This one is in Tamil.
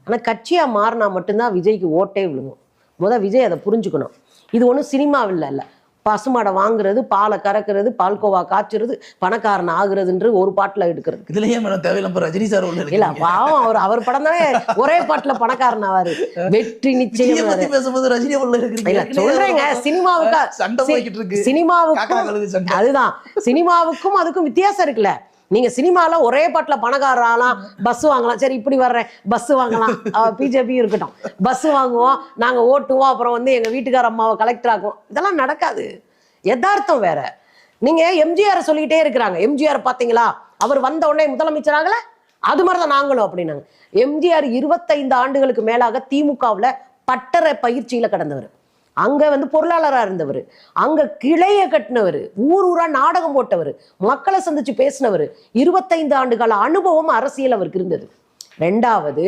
ஆனால் கட்சியாக மாறினா மட்டும்தான் விஜய்க்கு ஓட்டே விழுங்கும். விஜய் அதை புரிஞ்சுக்கணும். இது ஒன்றும் சினிமாவில் இல்லை. பசுமாடை வாங்குறது, பாலை கறக்கிறது, பால்கோவா காய்ச்சுறது, பணக்காரன் ஆகுறதுன்ற ஒரு பாட்டில் எடுக்கிறது. இதுலயே மேடம் தேவையில்லை ரஜினி சார் இல்ல பாவம், அவர் படம் தானே ஒரே பாட்டுல பணக்காரன் ஆவாரு. வெற்றி நிச்சயம் பேசும்போது ரஜினி சொல்றேங்க. சினிமாவுக்கும் அதுதான், சினிமாவுக்கும் அதுக்கும் வித்தியாசம் இருக்குல்ல. நீங்க சினிமால ஒரே பாட்டுல பணக்காரர் ஆகலாம், பஸ் வாங்கலாம். சரி இப்படி வர்றேன், பஸ் வாங்கலாம், பிஜேபி இருக்கட்டும், பஸ் வாங்குவோம், நாங்க ஓட்டுவோம், அப்புறம் எங்க வீட்டுக்கார அம்மாவை கலெக்டர் ஆக்குவோம். இதெல்லாம் நடக்காது. யதார்த்தம் வேற. நீங்க எம்ஜிஆர் சொல்லிக்கிட்டே இருக்கிறாங்க. எம்ஜிஆர் பாத்தீங்களா, அவர் வந்த உடனே முதலமைச்சராகல, அது மாதிரிதான் நாங்களும் அப்படின்னாங்க. எம்ஜிஆர் 25 ஆண்டுகளுக்கு மேலாக திமுகவுல பட்டறை பயிற்சியில கடந்தவர். அங்க பொருளாளராக இருந்தவர், அங்க கிளைய கட்டினவர், ஊரா நாடகம் போட்டவர், மக்களை சந்திச்சு பேசினவர். 25 ஆண்டு கால அனுபவம் அரசியல் அவருக்கு இருந்தது. ரெண்டாவது,